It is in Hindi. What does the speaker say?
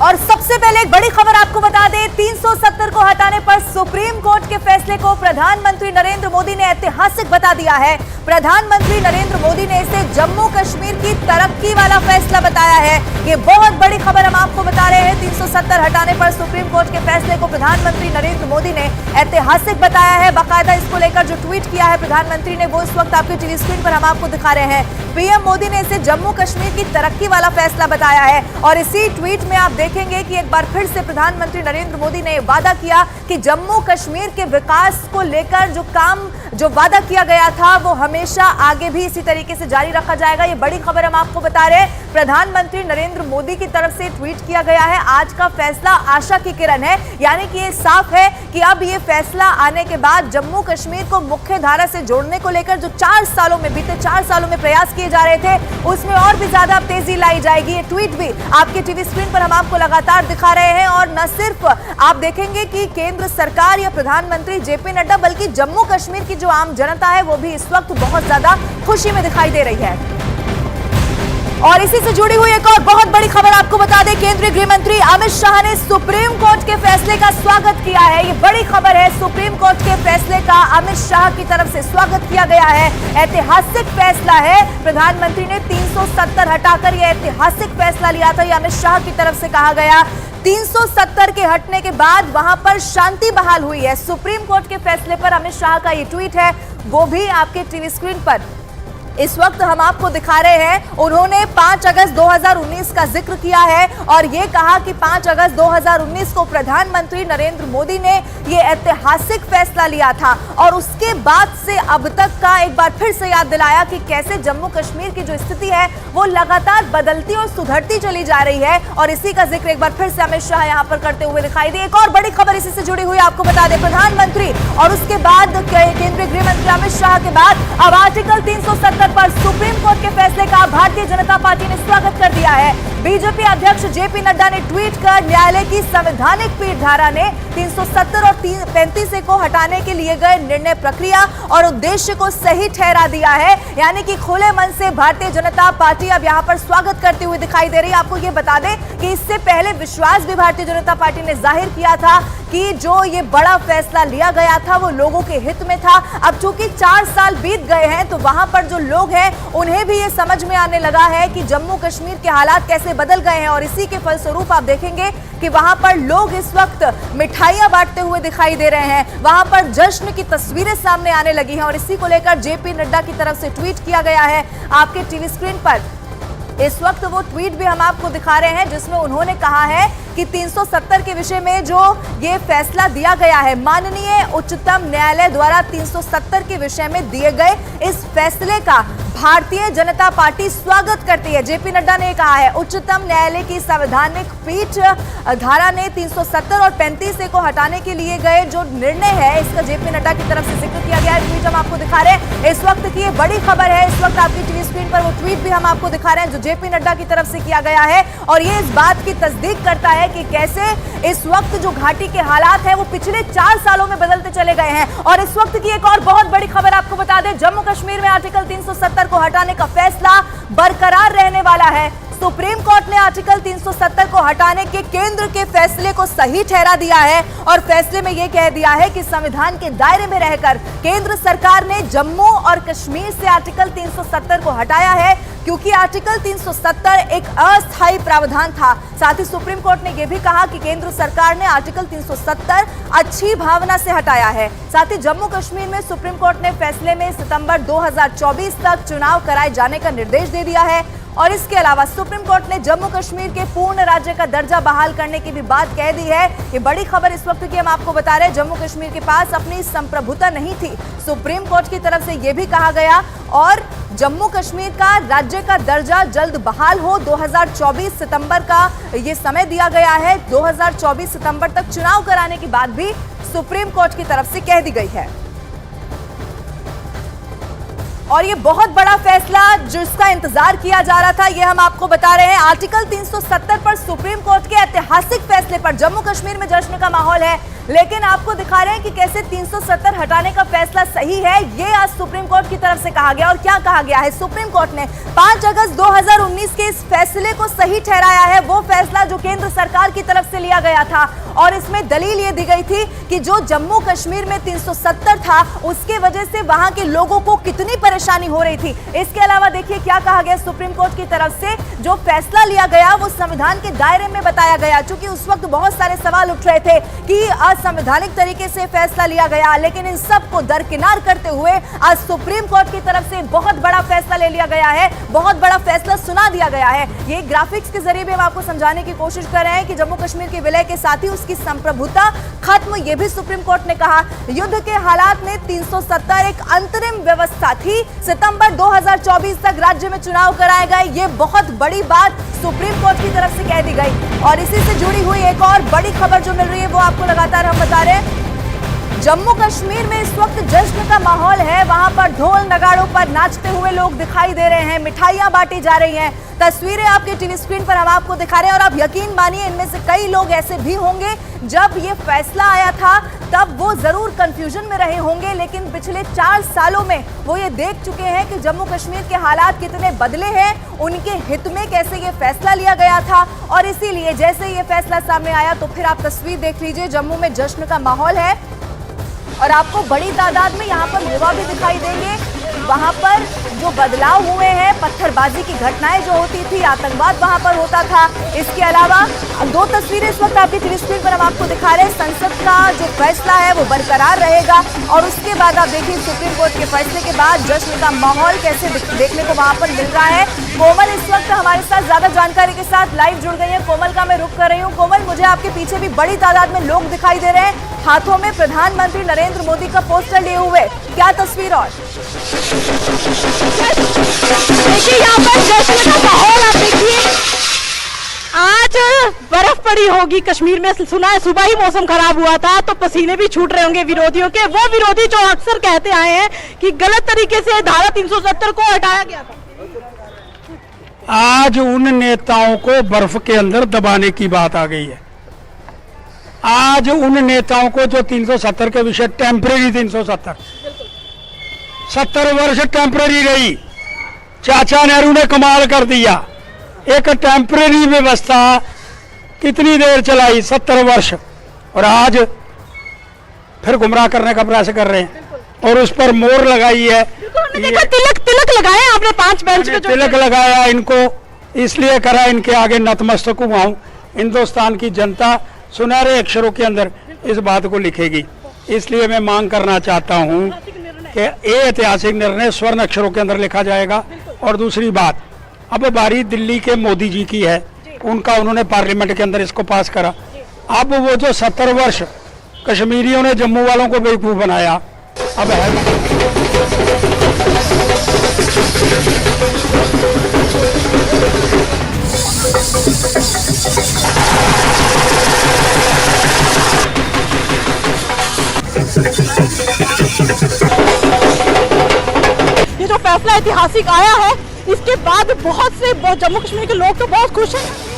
और सबसे पहले एक बड़ी खबर आपको बता दें, 370 को हटाने पर सुप्रीम कोर्ट के फैसले को प्रधानमंत्री नरेंद्र मोदी ने ऐतिहासिक बता दिया है। प्रधानमंत्री नरेंद्र मोदी ने इसे जम्मू कश्मीर की तरक्की वाला फैसला बताया है। ये बहुत बड़ी खबर हम आपको बता रहे हैं। 370 हटाने पर सुप्रीम कोर्ट के फैसले को प्रधानमंत्री नरेंद्र मोदी ने ऐतिहासिक बताया है। बाकायदा इसको लेकर जो ट्वीट किया है प्रधानमंत्री ने, वो इस वक्त आपकी टीवी स्क्रीन पर हम आपको दिखा रहे हैं। पीएम मोदी ने इसे जम्मू कश्मीर की तरक्की वाला फैसला बताया है और इसी ट्वीट में आप देखेंगे कि एक बार फिर से प्रधानमंत्री नरेंद्र मोदी ने वादा किया कि जम्मू कश्मीर के विकास को लेकर जो वादा किया गया था वो हमेशा आगे भी इसी तरीके से जारी रखा जाएगा। ये बड़ी खबर हम आपको बता रहे हैं। प्रधानमंत्री नरेंद्र मोदी की तरफ से ट्वीट किया गया है। आज का फैसला आशा की किरण है, यानी कि ये साफ है कि अब ये फैसला आने के बाद जम्मू कश्मीर को मुख्य धारा से जोड़ने को लेकर जो बीते 4 सालों में प्रयास किए जा रहे थे, उसमें और भी ज्यादा तेजी लाई जाएगी। ये ट्वीट भी आपके टीवी स्क्रीन पर हम आपको लगातार दिखा रहे हैं। और न सिर्फ आप देखेंगे कि केंद्र सरकार या प्रधानमंत्री जेपी नड्डा, बल्कि जम्मू कश्मीर की जो आम जनता है वो भी इस वक्त बहुत ज्यादा खुशी में दिखाई दे रही है। और इसी से जुड़ी हुई एक और बहुत बड़ी खबर आपको बता दें, केंद्रीय गृह मंत्री अमित शाह ने सुप्रीम कोर्ट के फैसले का स्वागत किया है। ये बड़ी खबर है, सुप्रीम कोर्ट के फैसले का अमित शाह की तरफ से स्वागत किया गया है। ऐतिहासिक फैसला है। प्रधानमंत्री ने 370 हटाकर यह ऐतिहासिक फैसला लिया था, यह अमित शाह की तरफ से कहा गया। 370 के हटने के बाद वहां पर शांति बहाल हुई है। सुप्रीम कोर्ट के फैसले पर अमित शाह का ये ट्वीट है, वो भी आपके टीवी स्क्रीन पर इस वक्त हम आपको दिखा रहे हैं। उन्होंने 5 अगस्त 2019 का जिक्र किया है और ये कहा कि 5 अगस्त 2019 को प्रधानमंत्री नरेंद्र मोदी ने ये ऐतिहासिक फैसला लिया था और उसके बाद से अब तक का एक बार फिर से याद दिलाया कि कैसे जम्मू कश्मीर की जो स्थिति है वो लगातार बदलती और सुधरती चली जा रही है। और इसी का जिक्र एक बार फिर से अमित शाह यहाँ पर करते हुए दिखाई दिए। एक और बड़ी खबर इसी से जुड़ी हुई आपको बता दें, प्रधानमंत्री और उसके बाद केंद्रीय गृह मंत्री अमित शाह के बाद अब आर्टिकल 370 पर सुप्रीम कोर्ट के फैसले का भारतीय जनता पार्टी ने स्वागत कर दिया है। बीजेपी अध्यक्ष जेपी नड्डा ने ट्वीट कर न्यायालय की संवैधानिक पीठ धारा ने 370 और 35 को हटाने के लिए गए निर्णय प्रक्रिया और उद्देश्य को सही ठहरा दिया है। यानी कि खुले मन से भारतीय जनता पार्टी अब यहां पर स्वागत करती हुई दिखाई दे रही है। आपको ये बता दें कि इससे पहले विश्वास भी भारतीय जनता पार्टी ने जाहिर किया था कि जो ये बड़ा फैसला लिया गया था वो लोगों के हित में था। अब चूंकि 4 साल बीत गए हैं तो वहां पर जो लोग हैं उन्हें भी ये समझ में आने लगा है कि जम्मू कश्मीर के हालात कैसे बदल गए हैं और इसी के फलस्वरूप आप देखेंगे कि वहां पर लोग इस वक्त मिठाइयां बांटते हुए दिखाई दे रहे हैं। वहां पर जश्न की तस्वीरें सामने आने लगी हैं और इसी को लेकर जेपी नड्डा की तरफ से ट्वीट किया गया है। आपके टीवी स्क्रीन पर इस वक्त वो ट्वीट भी हम आपको दिखा रहे हैं जिसमें उन्होंने कहा है कि 370 के विषय में जो ये फैसला दिया गया है, माननीय उच्चतम न्यायालय द्वारा 370 के विषय में दिए गए इस फैसले का भारतीय जनता पार्टी स्वागत करती है। जेपी नड्डा ने कहा है उच्चतम न्यायालय की संवैधानिक पीठ धारा ने 370 और 35 को हटाने के लिए गए जो निर्णय है, इसका जेपी नड्डा की तरफ से जिक्र किया गया है। ट्वीट हम आपको दिखा रहे हैं। इस वक्त की ये बड़ी खबर है। इस वक्त आपकी टीवी स्क्रीन पर वो ट्वीट भी हम आपको दिखा रहे हैं जो जेपी नड्डा की तरफ से किया गया है और ये इस बात की तस्दीक करता है कि कैसे इस वक्त जो घाटी के हालात हैं वो पिछले 4 सालों में बदलते चले गए हैं। और इस वक्त की एक और बहुत बड़ी खबर आपको बता दें, जम्मू कश्मीर में आर्टिकल 370 को हटाने का फैसला बरकरार रहने वाला है। सुप्रीम कोर्ट ने आर्टिकल 370 को हटाने के केंद्र के फैसले को सही ठहरा दिया है और फैसले में यह कह दिया है कि संविधान के दायरे में रहकर केंद्र सरकार ने जम्मू और कश्मीर से आर्टिकल 370 को हटाया है क्योंकि आर्टिकल 370 एक अस्थायी प्रावधान था। साथ ही सुप्रीम कोर्ट ने यह भी कहा कि केंद्र सरकार ने आर्टिकल 370 अच्छी भावना से हटाया है। साथ ही जम्मू कश्मीर में सुप्रीम कोर्ट ने फैसले में सितंबर 2024 तक चुनाव कराए जाने का निर्देश दे दिया है और इसके अलावा सुप्रीम कोर्ट ने जम्मू कश्मीर के पूर्ण राज्य का दर्जा बहाल करने की भी बात कह दी है। ये बड़ी खबर इस वक्त की हम आपको बता रहे हैं। जम्मू कश्मीर के पास अपनी संप्रभुता नहीं थी, सुप्रीम कोर्ट की तरफ से यह भी कहा गया और जम्मू कश्मीर का राज्य का दर्जा जल्द बहाल हो। 2024 सितंबर का ये समय दिया गया है। 2024 सितंबर तक चुनाव कराने की बात भी सुप्रीम कोर्ट की तरफ से कह दी गई है। और ये बहुत बड़ा फैसला जिसका इंतजार किया जा रहा था, ये हम आपको बता रहे हैं। आर्टिकल 370 पर सुप्रीम कोर्ट के ऐतिहासिक फैसले पर जम्मू कश्मीर में जश्न का माहौल है। लेकिन आपको दिखा रहे हैं कि कैसे 370 हटाने का फैसला सही है, ये आज सुप्रीम कोर्ट की तरफ से कहा गया। और क्या कहा गया है? सुप्रीम कोर्ट ने 5 अगस्त 2019 के इस फैसले को सही ठहराया है, वो फैसला जो केंद्र सरकार की तरफ से लिया गया था। और इसमें दलील ये दी गई थी कि जो जम्मू कश्मीर में 370 था, उसके वजह से वहां के लोगों को कितनी परेशानी हो रही थी। इसके अलावा देखिए क्या कहा गया सुप्रीम कोर्ट की तरफ से, जो फैसला लिया गया वो संविधान के दायरे में बताया गया। चूंकि उस वक्त बहुत सारे सवाल उठ रहे थे कि असंवैधानिक तरीके से फैसला लिया गया, लेकिन इन सबको दरकिनार करते हुए आज सुप्रीम कोर्ट की तरफ से बहुत बड़ा फैसला ले लिया गया है, बहुत बड़ा फैसला सुना दिया गया है। ये ग्राफिक्स के जरिए भी हम आपको समझाने की कोशिश कर रहे हैं कि जम्मू कश्मीर के विलय के साथ ही उसकी संप्रभुता खत्म, ये भी सुप्रीम कोर्ट ने कहा। युद्ध के हालात में 370 एक अंतरिम व्यवस्था थी, सितंबर 2024 तक राज्य में चुनाव कराए गए, ये बहुत बड़ी बात सुप्रीम कोर्ट की तरफ से कह दी गई। और इसी से जुड़ी हुई एक और बड़ी खबर जो मिल रही है वो आपको लगातार हम बता रहे हैं। जम्मू कश्मीर में इस वक्त जश्न का माहौल है, वहां पर ढोल नगाड़ों पर नाचते हुए लोग दिखाई दे रहे हैं, मिठाइयां बांटी जा रही हैं। तस्वीरें आपके टीवी स्क्रीन पर हम आपको दिखा रहे हैं। और आप यकीन मानिए इनमें से कई लोग ऐसे भी होंगे जब ये फैसला आया था तब वो जरूर कंफ्यूजन में रहे होंगे, लेकिन पिछले 4 सालों में वो ये देख चुके हैं कि जम्मू कश्मीर के हालात कितने बदले हैं, उनके हित में कैसे ये फैसला लिया गया था। और इसीलिए जैसे ये फैसला सामने आया तो फिर आप तस्वीर देख लीजिए, जम्मू में जश्न का माहौल है और आपको बड़ी तादाद में यहाँ पर युवा भी दिखाई देंगे। वहां पर जो बदलाव हुए हैं, पत्थरबाजी की घटनाएं जो होती थी, आतंकवाद वहां पर होता था। इसके अलावा 2 तस्वीरें इस वक्त आपकी टीवी स्क्रीन पर हम आपको दिखा रहे हैं। संसद का जो फैसला है वो बरकरार रहेगा और उसके बाद आप देखिए सुप्रीम कोर्ट के फैसले के बाद जश्न का माहौल कैसे देखने को वहां पर मिल रहा है। कोमल इस वक्त हमारे साथ ज्यादा जानकारी के साथ लाइव जुड़ गई है। कोमल का मैं रुख कर रही हूँ। कोमल, मुझे आपके पीछे भी बड़ी तादाद में लोग दिखाई दे रहे हैं, हाथों में प्रधानमंत्री नरेंद्र मोदी का पोस्टर लिए हुए, क्या तस्वीर? और देखिए यहाँ पर जश्न का माहौल आप देखिए। आज बर्फ पड़ी होगी कश्मीर में, सुना है सुबह ही मौसम खराब हुआ था तो पसीने भी छूट रहे होंगे विरोधियों के, वो विरोधी जो अक्सर कहते आए हैं कि गलत तरीके से धारा 370 को हटाया गया था। आज उन नेताओं को बर्फ के अंदर दबाने की बात आ गई है। आज उन नेताओं को जो 370 के विषय, टेम्परेरी 370, 70 वर्ष टेम्परेरी रही। चाचा नेहरू ने कमाल कर दिया, एक टेम्परेरी व्यवस्था कितनी देर चलाई, 70 वर्ष, और आज फिर गुमराह करने का प्रयास कर रहे हैं और उस पर मोहर लगाई है। देखो तिलक लगाया आपने 5 बेंच पे, तिलक लगाया, इनको इसलिए करा इनके आगे नतमस्तक हुआ हूं। हिंदुस्तान की जनता सुनहरे अक्षरों के अंदर इस बात को लिखेगी, इसलिए मैं मांग करना चाहता हूं कि ये ऐतिहासिक निर्णय स्वर्ण अक्षरों के अंदर लिखा जाएगा। और दूसरी बात, अब बारी दिल्ली के मोदी जी की है, उनका उन्होंने पार्लियामेंट के अंदर इसको पास करा। अब वो जो 70 वर्ष कश्मीरियों ने जम्मू वालों को बेवकूफ बनाया, अब है ये जो फैसला ऐतिहासिक आया है, इसके बाद बहुत से जम्मू कश्मीर के लोग तो बहुत खुश हैं।